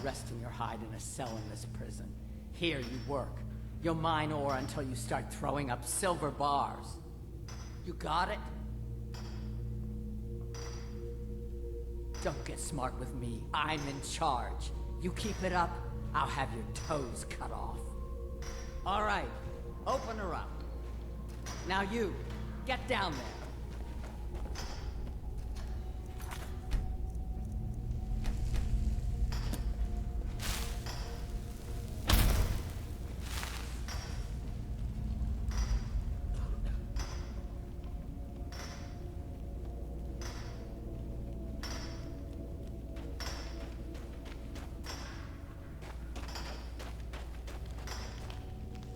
resting your hide in a cell in this prison. Here you work. You'll mine ore until you start throwing up silver bars. You got it? Don't get smart with me. I'm in charge. You keep it up, I'll have your toes cut off. All right, open her up. Now you, get down there.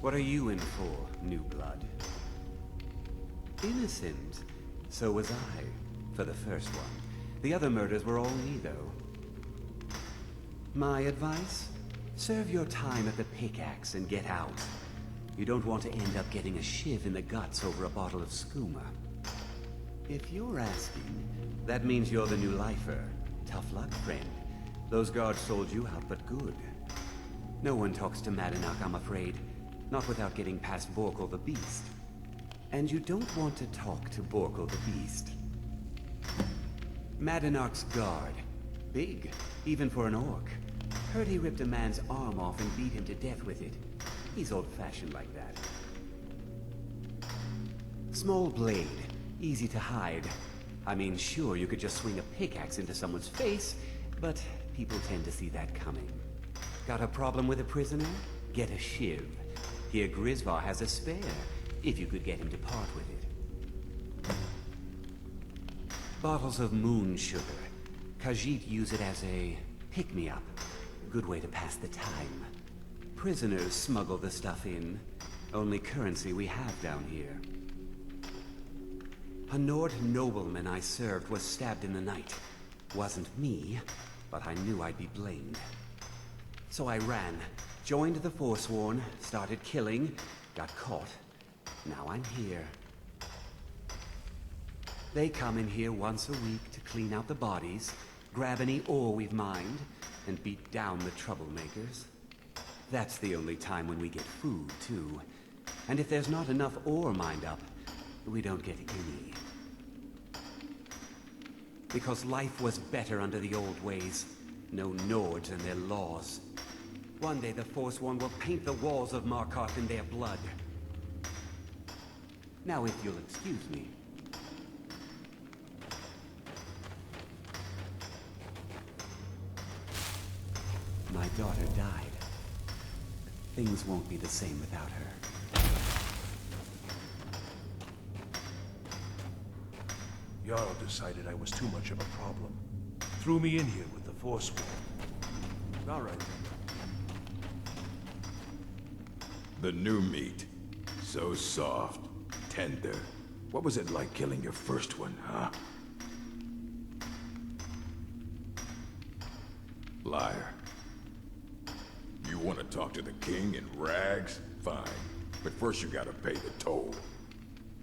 What are you in for, new blood? Innocent. So was I, for the first one. The other murders were all me, though. My advice? Serve your time at the pickaxe and get out. You don't want to end up getting a shiv in the guts over a bottle of skooma. If you're asking, that means you're the new lifer. Tough luck, friend. Those guards sold you out, but good. No one talks to Madanach, I'm afraid. Not without getting past Borkle the Beast. And you don't want to talk to Borkle the Beast. Madanach's guard. Big, even for an orc. Heard he ripped a man's arm off and beat him to death with it. He's old-fashioned like that. Small blade, easy to hide. I mean, sure, you could just swing a pickaxe into someone's face, but people tend to see that coming. Got a problem with a prisoner? Get a shiv. Here Grisvar has a spare, if you could get him to part with it. Bottles of moon sugar. Khajiit use it as a pick-me-up. Good way to pass the time. Prisoners smuggle the stuff in. Only currency we have down here. A Nord nobleman I served was stabbed in the night. Wasn't me, but I knew I'd be blamed. So I ran. Joined the Forsworn, started killing, got caught. Now I'm here. They come in here once a week to clean out the bodies, grab any ore we've mined, and beat down the troublemakers. That's the only time when we get food, too. And if there's not enough ore mined up, we don't get any. Because life was better under the old ways. No Nords and their laws. One day the Forsworn will paint the walls of Markarth in their blood. Now if you'll excuse me. My daughter died. Things won't be the same without her. Jarl decided I was too much of a problem. Threw me in here with the Forsworn. All right. The new meat. So soft, tender. What was it like killing your first one, huh? Liar. You want to talk to the king in rags? Fine. But first you gotta pay the toll.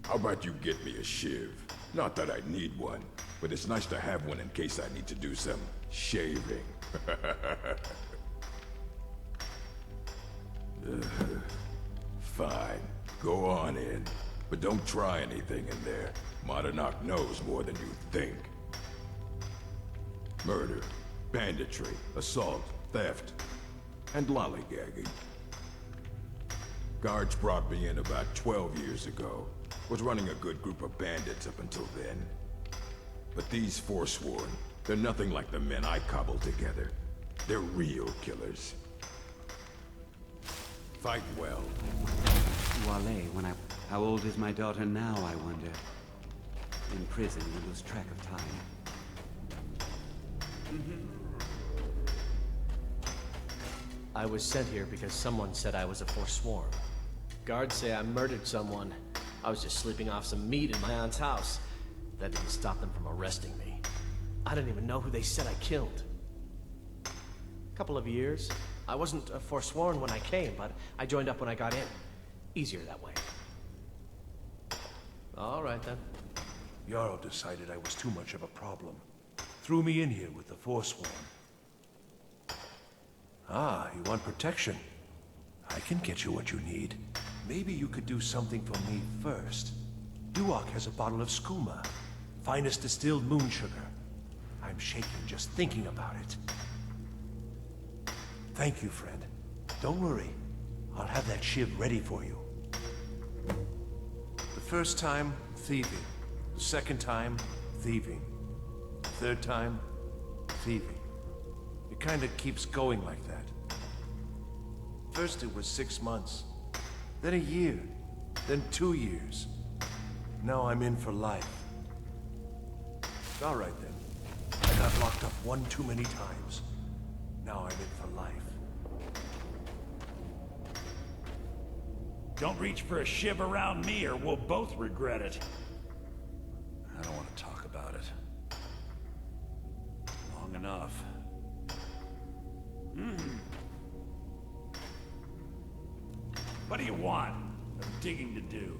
How about you get me a shiv? Not that I need one, but it's nice to have one in case I need to do some shaving. Fine. Go on in. But don't try anything in there. Madanach knows more than you think. Murder, banditry, assault, theft, and lollygagging. Guards brought me in about 12 years ago. Was running a good group of bandits up until then. But these Forsworn, they're nothing like the men I cobbled together. They're real killers. Fight well. Wale, how old is my daughter now, I wonder? In prison, we lose track of time. I was sent here because someone said I was a Forsworn. Guards say I murdered someone. I was just sleeping off some meat in my aunt's house. That didn't stop them from arresting me. I didn't even know who they said I killed. Couple of years. I wasn't a Forsworn when I came, but I joined up when I got in. Easier that way. All right, then. Jarl decided I was too much of a problem. Threw me in here with the Forsworn. Ah, you want protection? I can get you what you need. Maybe you could do something for me first. Duok has a bottle of skooma, finest distilled moon sugar. I'm shaking just thinking about it. Thank you, friend. Don't worry. I'll have that shiv ready for you. The first time, thieving. The second time, thieving. The third time, thieving. It kinda keeps going like that. First it was 6 months, then a year, then 2 years. Now I'm in for life. All right then. I got locked up one too many times. Now I'm in for life. Don't reach for a shiv around me or we'll both regret it. I don't want to talk about it. Long enough. What do you want? I'm digging to do.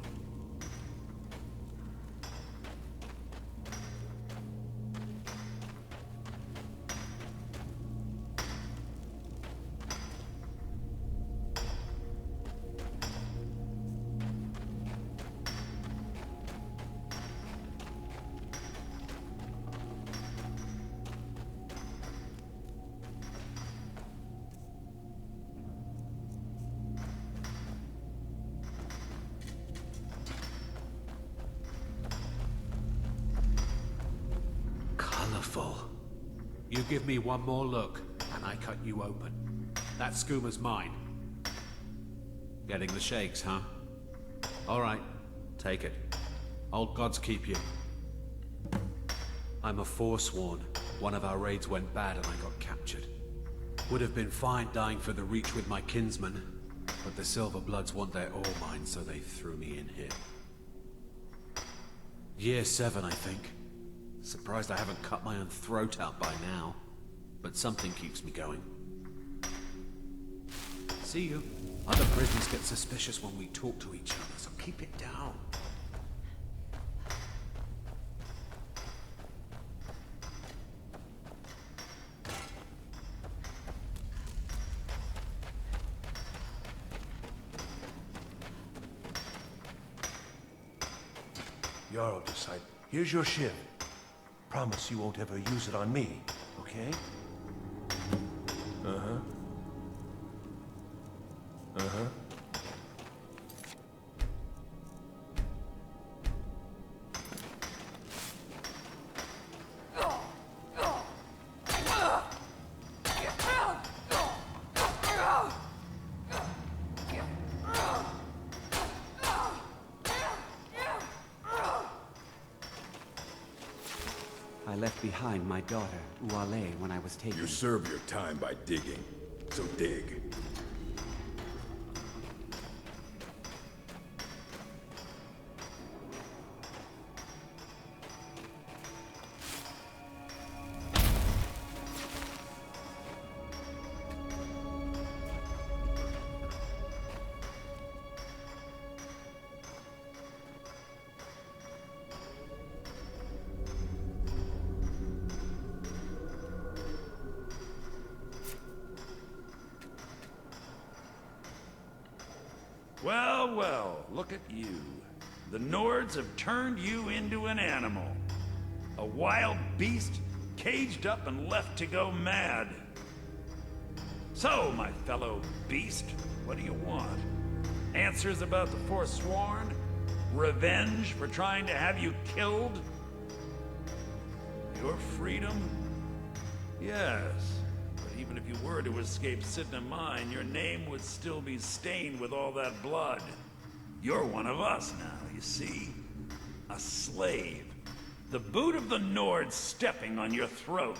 You give me one more look, and I cut you open. That skooma's mine. Getting the shakes, huh? All right, take it. Old gods keep you. I'm a forsworn. One of our raids went bad and I got captured. Would have been fine dying for the Reach with my kinsmen, but the Silver Bloods want their ore mine, so they threw me in here. Year 7, I think. Surprised I haven't cut my own throat out by now. But something keeps me going. See you. Other prisoners get suspicious when we talk to each other, so keep it down. Jarl decided. Here's your shiv. Promise you won't ever use it on me, okay? Uh-huh. Uh-huh. I left behind my daughter, Uale, when I was taken. You serve your time by digging, so dig. Well, well, look at you. The Nords have turned you into an animal. A wild beast, caged up and left to go mad. So, my fellow beast, what do you want? Answers about the Forsworn? Revenge for trying to have you killed? Your freedom? Yes. But even if you were to escape Sidna Mine, your name would still be stained with all that blood. You're one of us now, you see? A slave. The boot of the Nords stepping on your throat.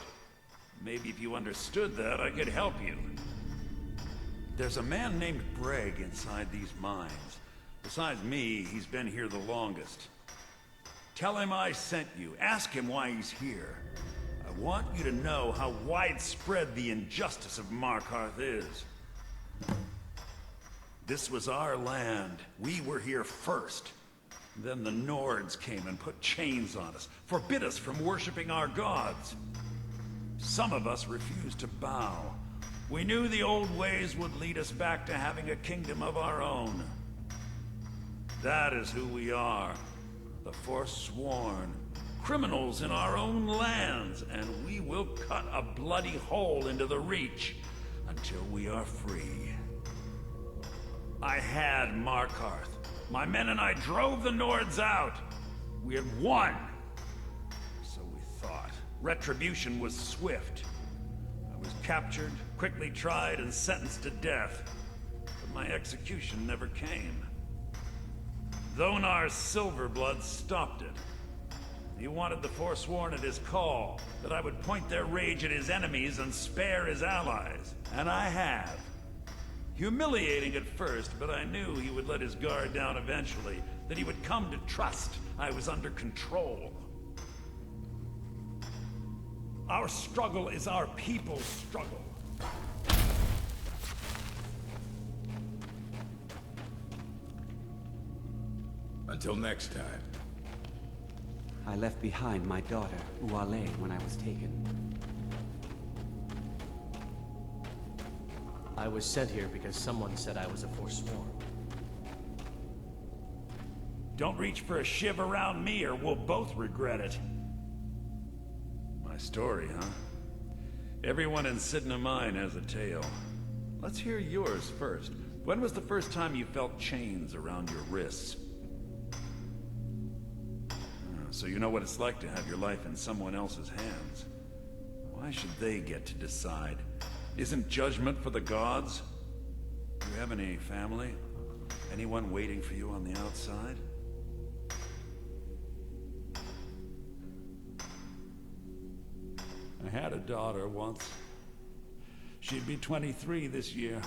Maybe if you understood that, I could help you. There's a man named Breg inside these mines. Besides me, he's been here the longest. Tell him I sent you. Ask him why he's here. I want you to know how widespread the injustice of Markarth is. This was our land. We were here first. Then the Nords came and put chains on us, forbid us from worshipping our gods. Some of us refused to bow. We knew the old ways would lead us back to having a kingdom of our own. That is who we are. The Forsworn. Criminals in our own lands, and we will cut a bloody hole into the Reach until we are free. I had Markarth. My men and I drove the Nords out. We had won. So we thought. Retribution was swift. I was captured, quickly tried, and sentenced to death. But my execution never came. Dhonar's Silverblood stopped it. He wanted the Forsworn at his call, that I would point their rage at his enemies and spare his allies. And I have. Humiliating at first, but I knew he would let his guard down eventually, that he would come to trust I was under control. Our struggle is our people's struggle. Until next time. I left behind my daughter, Uale, when I was taken. I was sent here because someone said I was a Forsworn. Don't reach for a shiv around me or we'll both regret it. My story, huh? Everyone in Sidna Mine has a tale. Let's hear yours first. When was the first time you felt chains around your wrists? So you know what it's like to have your life in someone else's hands. Why should they get to decide? Isn't judgment for the gods? Do you have any family? Anyone waiting for you on the outside? I had a daughter once. She'd be 23 this year.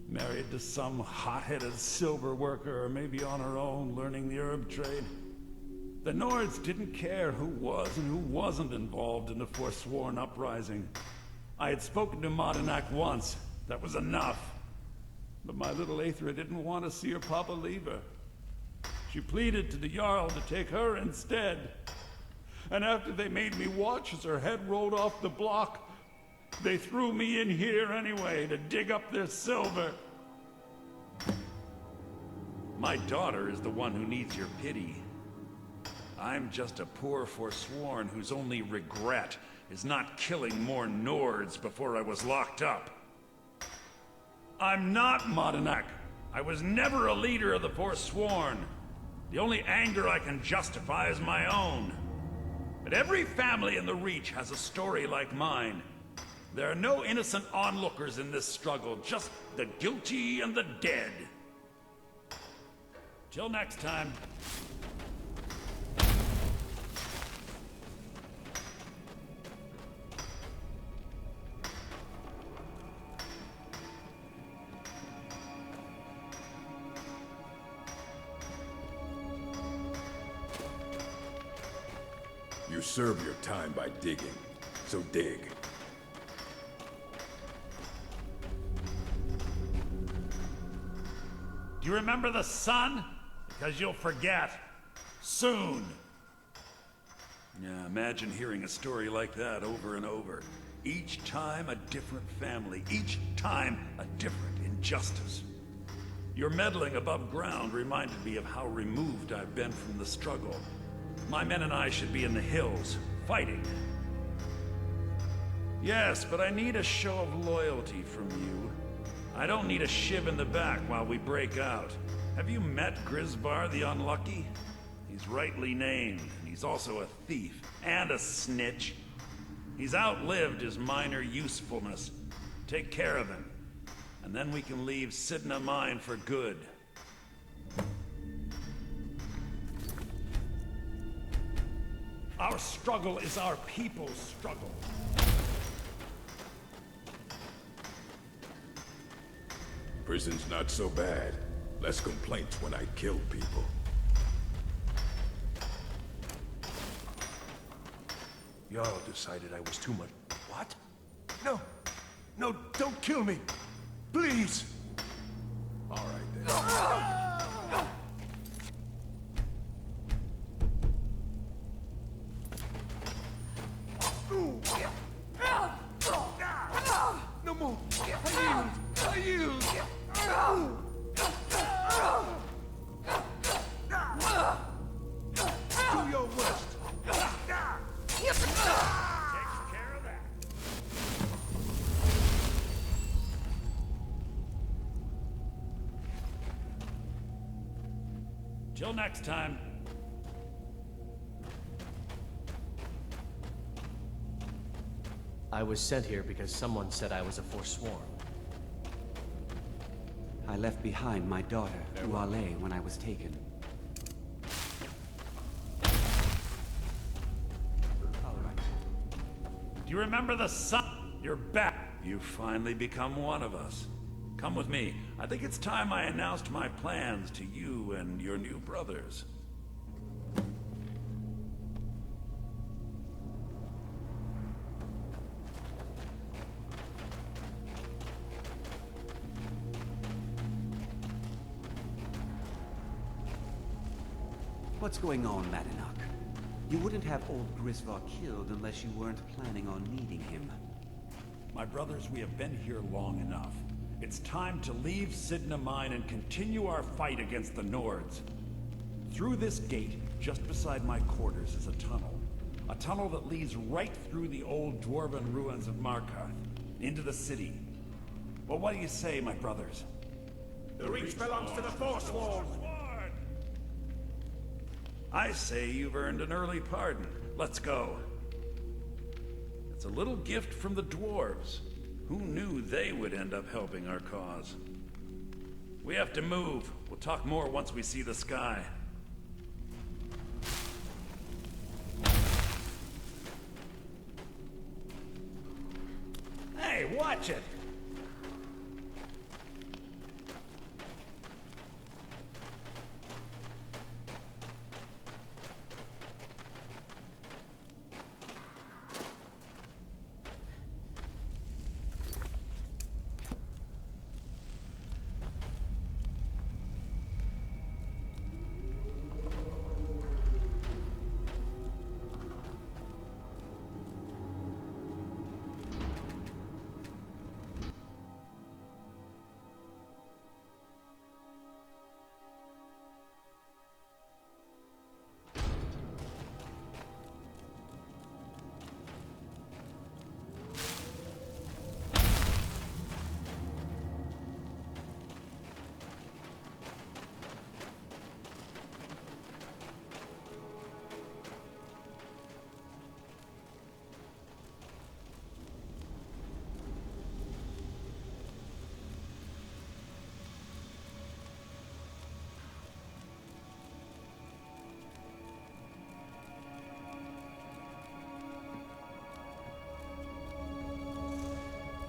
Married to some hot-headed silver worker, or maybe on her own, learning the herb trade. The Nords didn't care who was and who wasn't involved in the Forsworn uprising. I had spoken to Madanak once. That was enough. But my little Aethra didn't want to see her papa leave her. She pleaded to the Jarl to take her instead. And after they made me watch as her head rolled off the block, they threw me in here anyway to dig up their silver. My daughter is the one who needs your pity. I'm just a poor Forsworn whose only regret is not killing more Nords before I was locked up. I'm not Madanak. I was never a leader of the Forsworn. The only anger I can justify is my own. But every family in the Reach has a story like mine. There are no innocent onlookers in this struggle, just the guilty and the dead. Till next time. You serve your time by digging, so dig. Do you remember the sun? Because you'll forget. Soon. Yeah, imagine hearing a story like that over and over. Each time a different family, each time a different injustice. Your meddling above ground reminded me of how removed I've been from the struggle. My men and I should be in the hills, fighting. Yes, but I need a show of loyalty from you. I don't need a shiv in the back while we break out. Have you met Grisbar the Unlucky? He's rightly named, and he's also a thief and a snitch. He's outlived his minor usefulness. Take care of him, and then we can leave Sidna Mine for good. Our struggle is our people's struggle. Prison's not so bad. Less complaints when I kill people. Jarl decided I was too much. What? No. No, don't kill me. Please. All right then. Do your worst. Takes care of that. Till next time. I was sent here because someone said I was a forsworn. I left behind my daughter, Uale, when I was taken. All right. Do you remember the sun? You're back. You've finally become one of us. Come with me. I think it's time I announced my plans to you and your new brothers. What's going on, Madanach? You wouldn't have old Grisvar killed unless you weren't planning on needing him. My brothers, we have been here long enough. It's time to leave Sidna Mine and continue our fight against the Nords. Through this gate, just beside my quarters, is a tunnel. A tunnel that leads right through the old dwarven ruins of Markarth, into the city. Well, what do you say, my brothers? The Reach belongs to the Forsworn. I say you've earned an early pardon. Let's go. It's a little gift from the dwarves. Who knew they would end up helping our cause? We have to move. We'll talk more once we see the sky. Hey, watch it!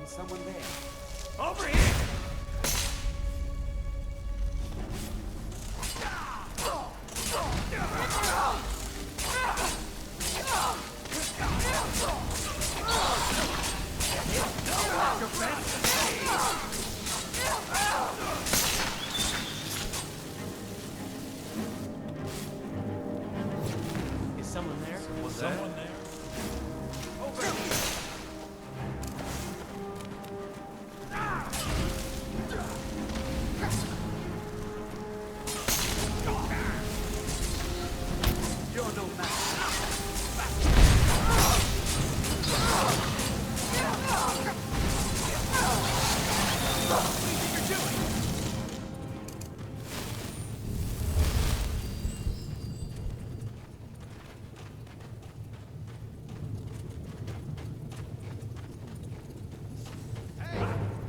Is someone there? Over here! Is someone there? Was someone there? Over here! You're no match.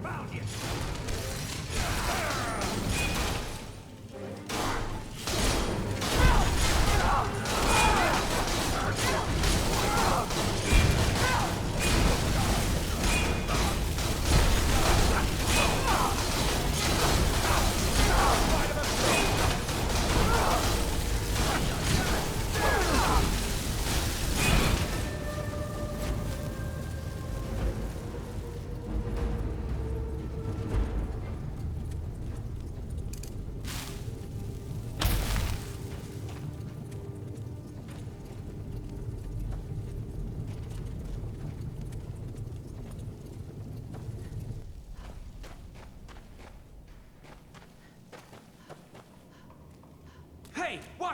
Found you!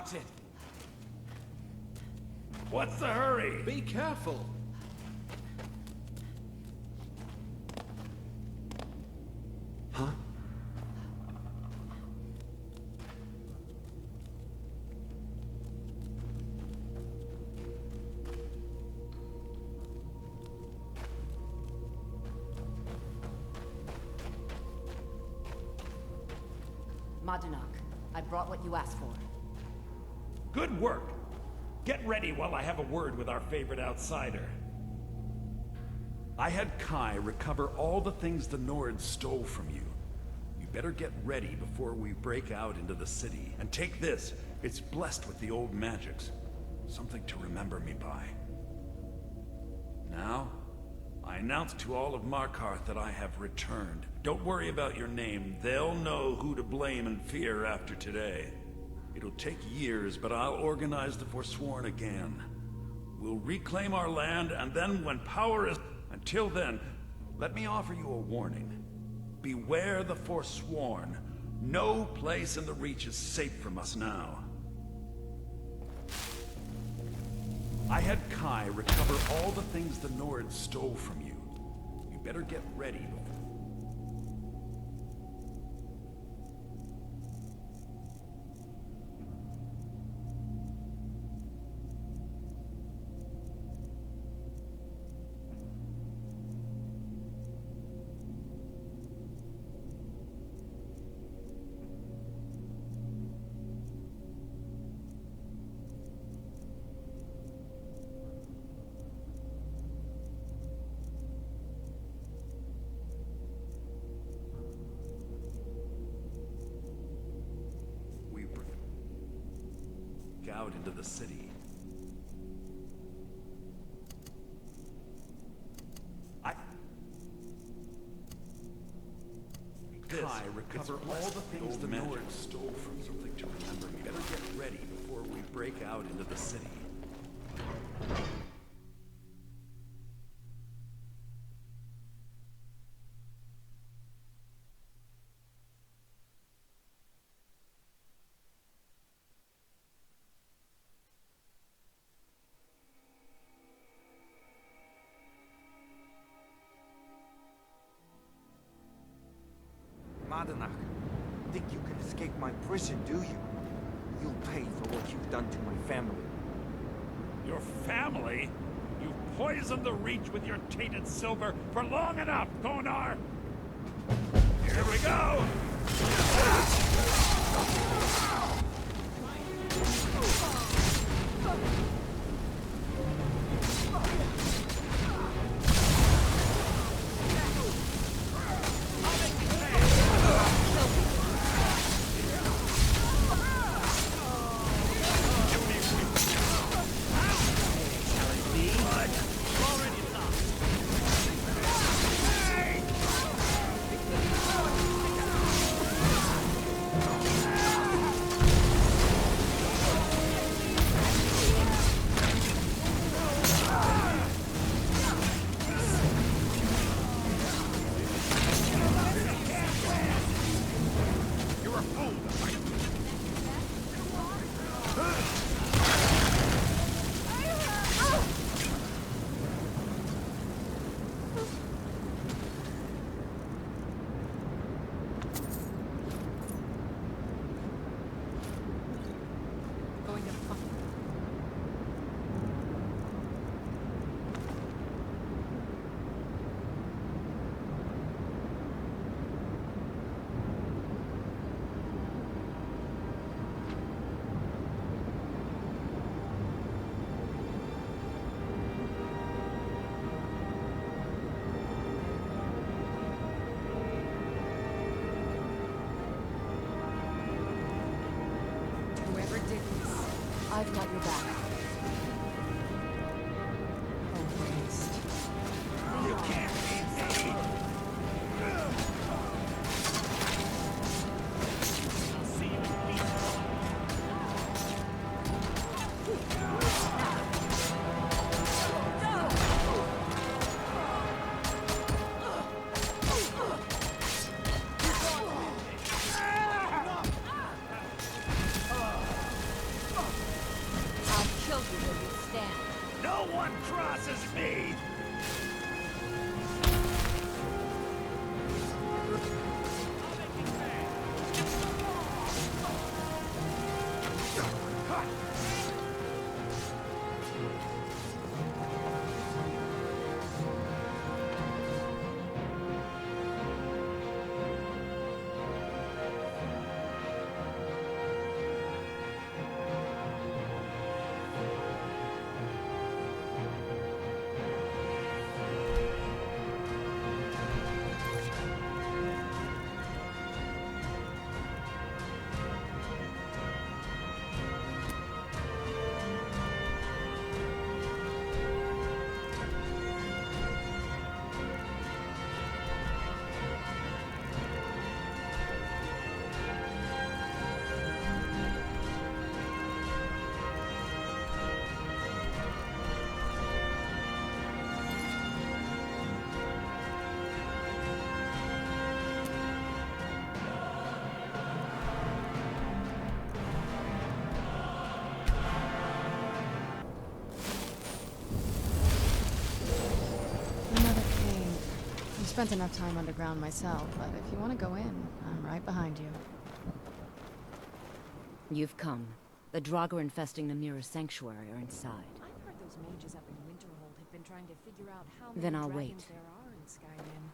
Watch it! What's the hurry? Be careful. Huh? Madunak, I brought what you asked for. Good work. Get ready while I have a word with our favorite outsider. I had Kai recover all the things the Nords stole from you. You better get ready before we break out into the city. And take this. It's blessed with the old magics. Something to remember me by. Now, I announce to all of Markarth that I have returned. Don't worry about your name. They'll know who to blame and fear after today. It'll take years, but I'll organize the Forsworn again. We'll reclaim our land, and then when power is... Until then, let me offer you a warning. Beware the Forsworn. No place in the Reach is safe from us now. I had Kai recover all the things the Nords stole from you. You better get ready before... out into the city. Kai recover all the things the Nords stole from you. Something to remember. You better get ready before we break out into the city. Madunak, think you can escape my prison, do you? You'll pay for what you've done to my family. Your family? You've poisoned the Reach with your tainted silver for long enough, Konar! Here we go! I've got your back. You can't beat me! spent enough time underground myself, but if you want to go in, I'm right behind you. You've come. The Draugr infesting the Mirror Sanctuary are inside. I've heard those mages up in Winterhold have been trying to figure out how many Then I'll dragons wait. there are in Skyrim.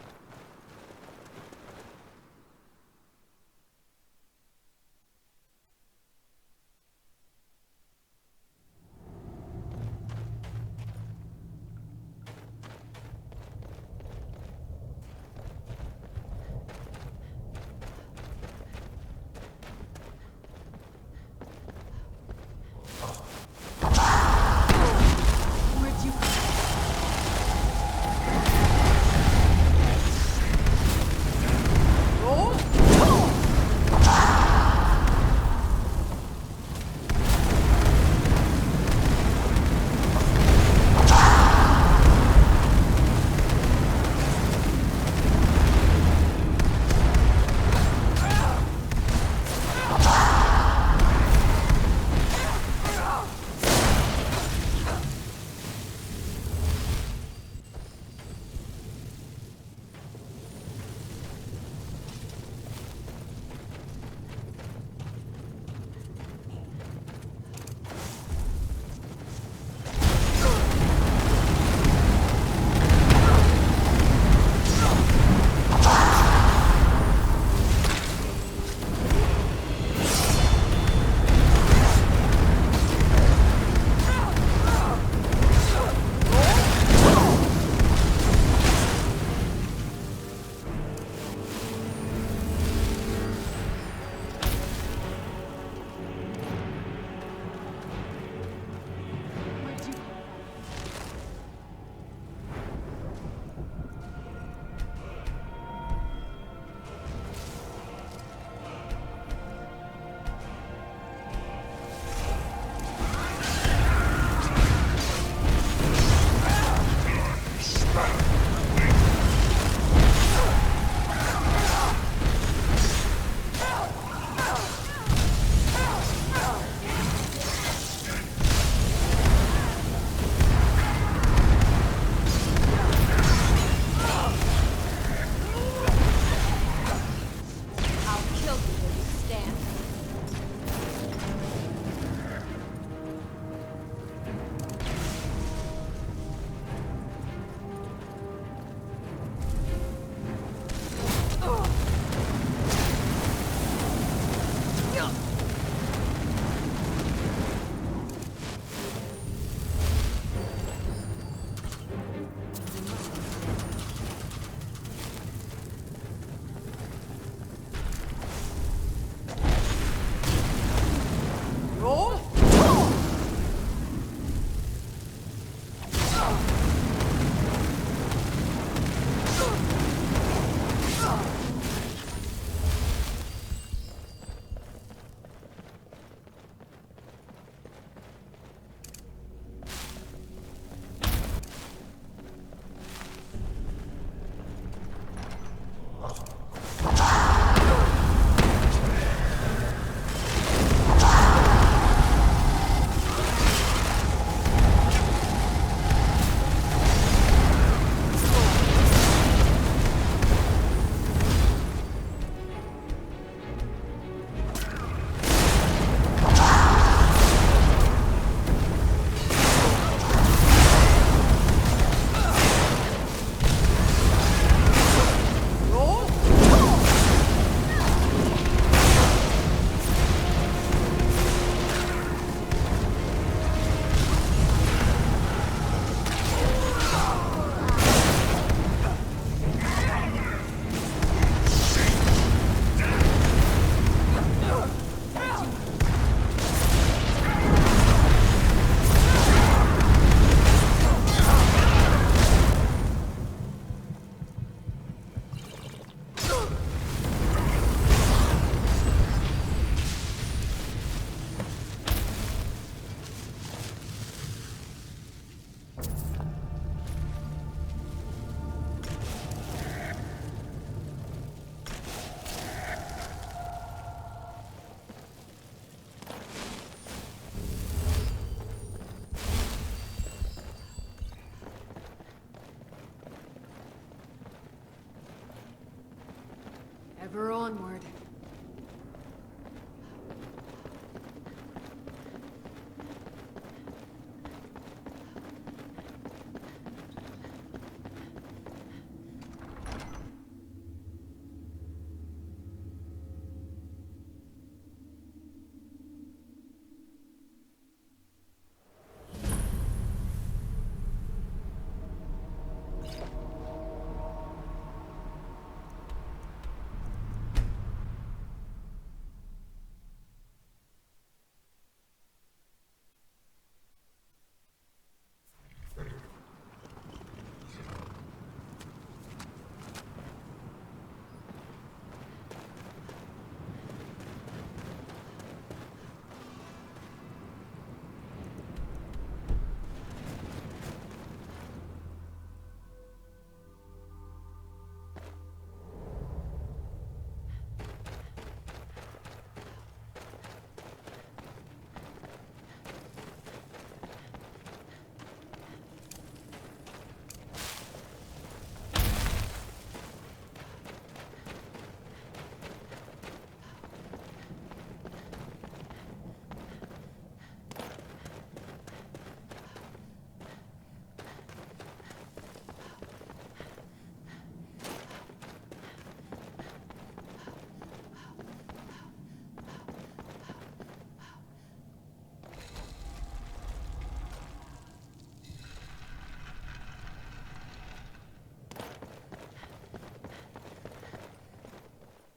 Where'd you... Ever onward.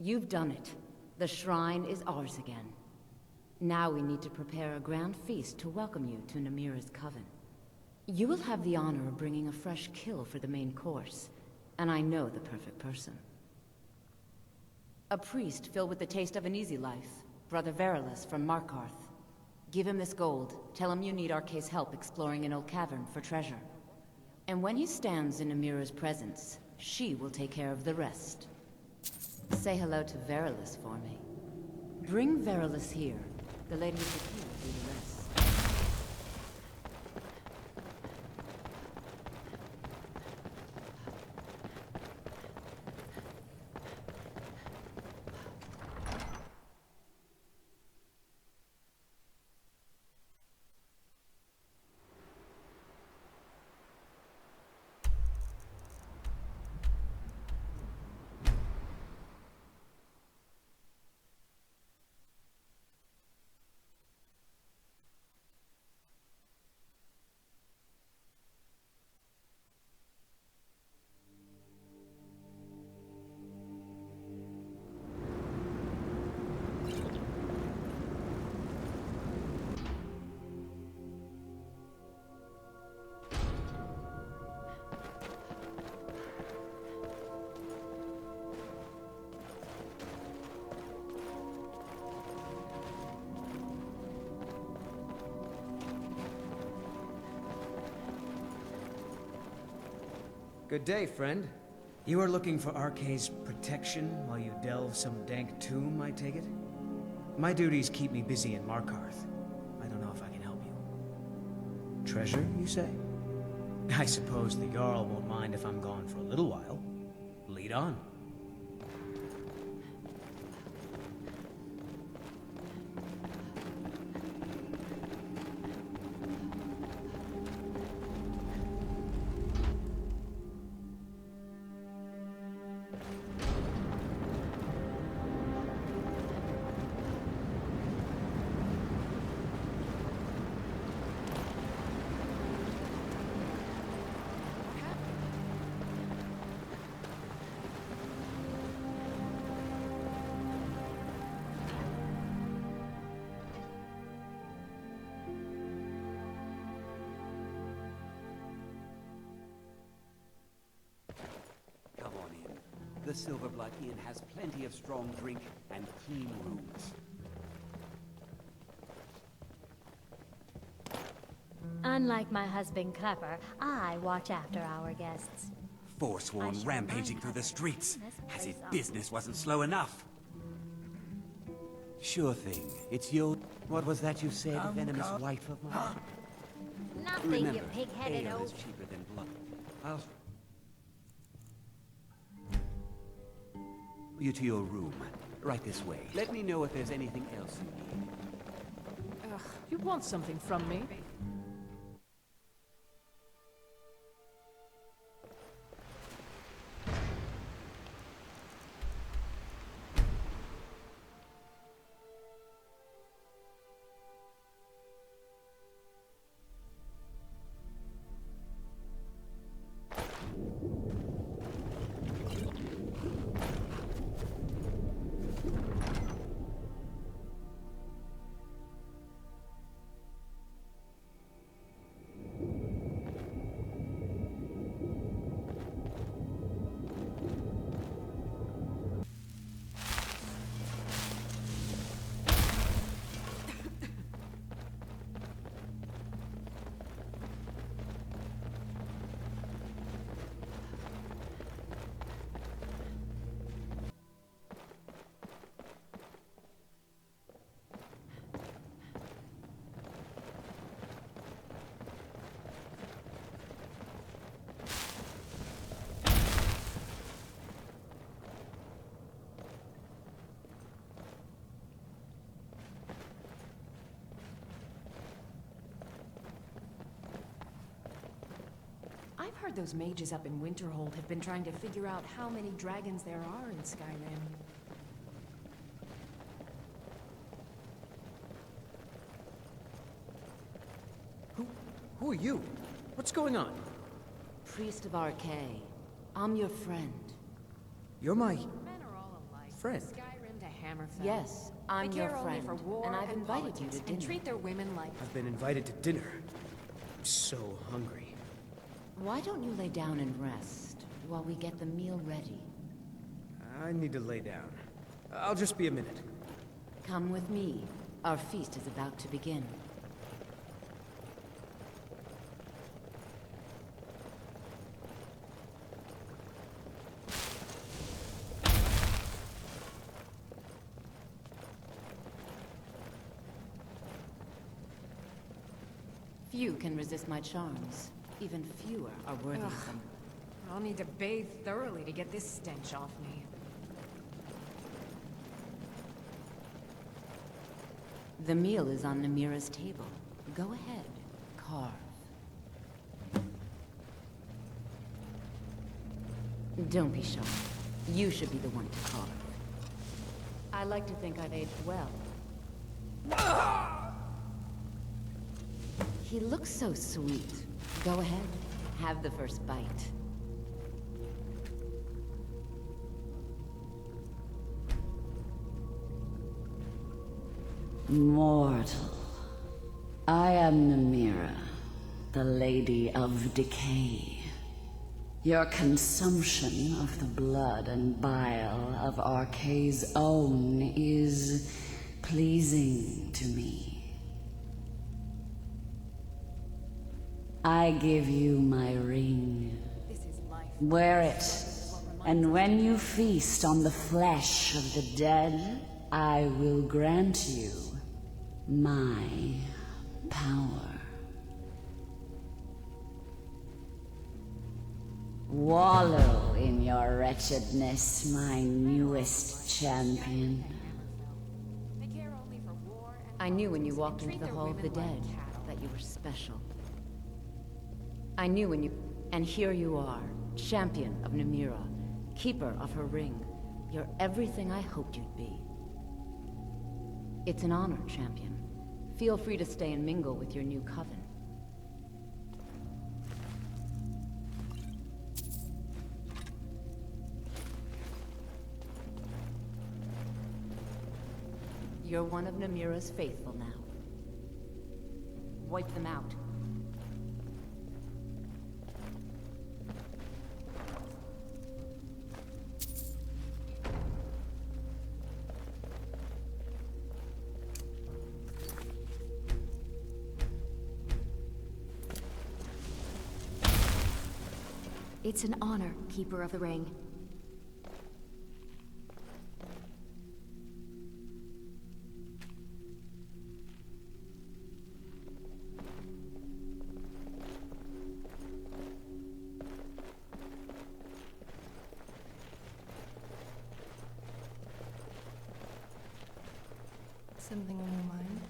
You've done it. The shrine is ours again. Now we need to prepare a grand feast to welcome you to Namira's coven. You will have the honor of bringing a fresh kill for the main course, and I know the perfect person. A priest filled with the taste of an easy life, Brother Verulus from Markarth. Give him this gold. Tell him you need Arcae's help exploring an old cavern for treasure. And when he stands in Namira's presence, she will take care of the rest. Say hello to Verulus for me. Bring Verulus here. The lady with the key will do the rest. Good day, friend. You are looking for Arcae's protection while you delve some dank tomb, I take it? My duties keep me busy in Markarth. I don't know if I can help you. Treasure, you say? I suppose the Jarl won't mind if I'm gone for a little while. Lead on. The Silverblood Inn has plenty of strong drink and clean rooms. Unlike my husband Clapper, I watch after our guests. Forsworn rampaging through the streets, as if business wasn't slow enough. Sure thing. It's your... What was that you said, venomous wife of mine? Nothing, Remember, you pig-headed ale old... is cheaper than blood. you to your room. Right this way. Let me know if there's anything else you need. You want something from me? I've heard those mages up in Winterhold have been trying to figure out how many dragons there are in Skyrim. Who are you? What's going on? Priest of Arcay. I'm your friend. You're my... Men are all alike. Friend? Skyrim to Hammerfell. Yes, I'm they your care friend, only for war and I've invited you politics, to dinner. and treat their women like... I've been invited to dinner. I'm so hungry. Why don't you lay down and rest while we get the meal ready? I need to lay down. I'll just be a minute. Come with me. Our feast is about to begin. Few can resist my charms. Even fewer are worthy of them. I'll need to bathe thoroughly to get this stench off me. The meal is on Namira's table. Go ahead, carve. Don't be shy. You should be the one to carve. I like to think I've aged well. He looks so sweet. Go ahead, have the first bite. Mortal, I am Namira, the Lady of Decay. Your consumption of the blood and bile of Arcay's own is pleasing to me. I give you my ring. Wear it, and when you feast on the flesh of the dead, I will grant you my power. Wallow in your wretchedness, my newest champion. I knew when you walked into the Hall of the Dead that you were special. I knew when you... And here you are, champion of Namira, keeper of her ring. You're everything I hoped you'd be. It's an honor, champion. Feel free to stay and mingle with your new coven. You're one of Namira's faithful now. Wipe them out. It's an honor, Keeper of the Ring. Something on your mind?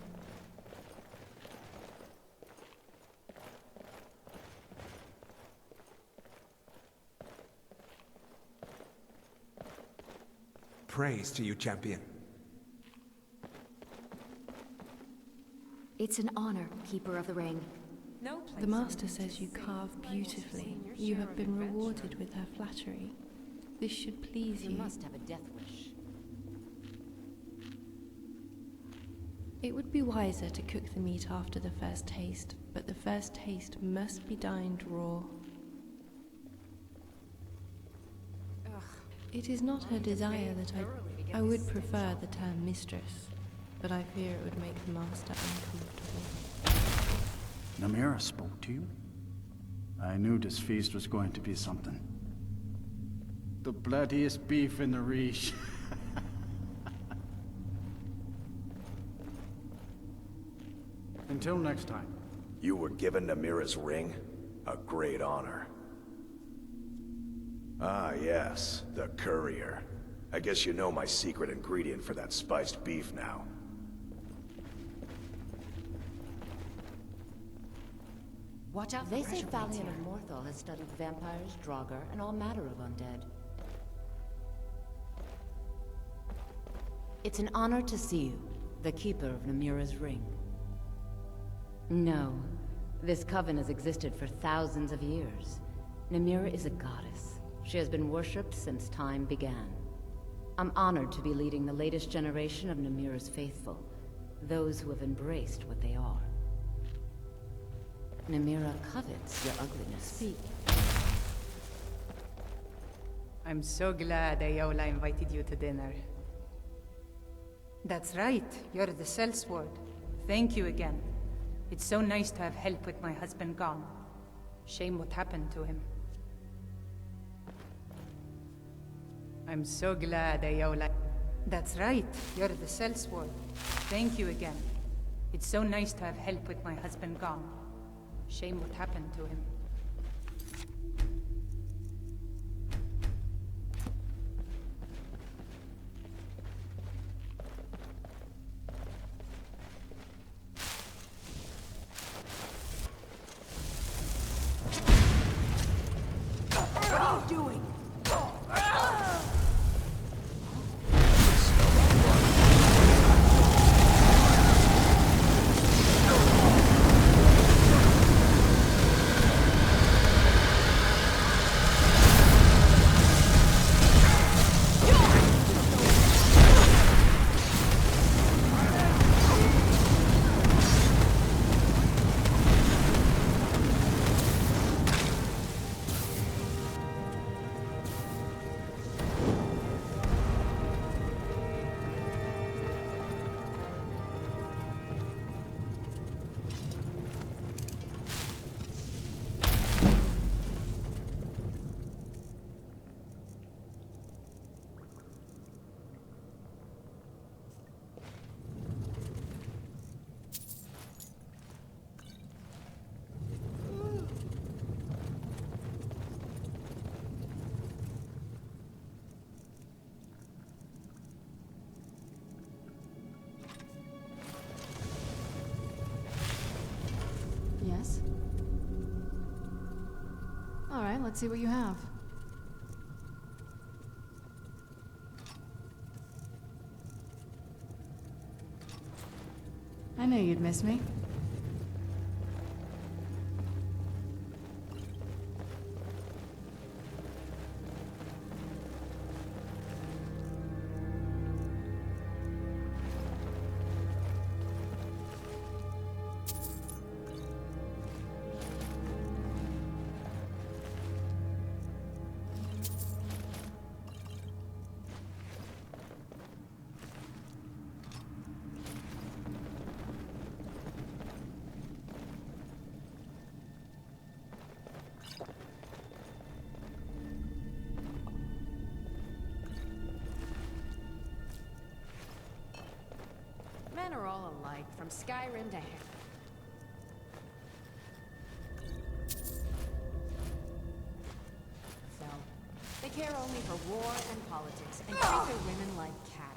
Praise to you, champion. It's an honor, Keeper of the Ring. The Master says you carve beautifully. You have been rewarded with her flattery. This should please you. You must have a death wish. It would be wiser to cook the meat after the first taste, but the first taste must be dined raw. It is not her desire that I would prefer the term mistress, but I fear it would make the Master uncomfortable. Namira spoke to you? I knew this feast was going to be something. The bloodiest beef in the Reach. Until next time. You were given Namira's ring? A great honor. Ah, yes, the courier. I guess you know my secret ingredient for that spiced beef now. Watch out! They say Valiant of Morthal has studied vampires, Draugr, and all manner of undead. It's an honor to see you, the keeper of Namira's ring. No, this coven has existed for thousands of years. Namira is a goddess. She has been worshipped since time began. I'm honored to be leading the latest generation of Namira's faithful, those who have embraced what they are. Namira covets your ugliness. Speak. I'm so glad Ayola invited you to dinner. That's right, you're the sellsword. Thank you again. It's so nice to have help with my husband gone. Shame what happened to him. I'm so glad Ayola... That's right, you're the sellsword. Thank you again. It's so nice to have help with my husband gone. Shame what happened to him. What are you doing? Yes? Alright, let's see what you have. I knew you'd miss me. Men are all alike, from Skyrrim to here. So, they care only for war and politics, and treat their women like cats.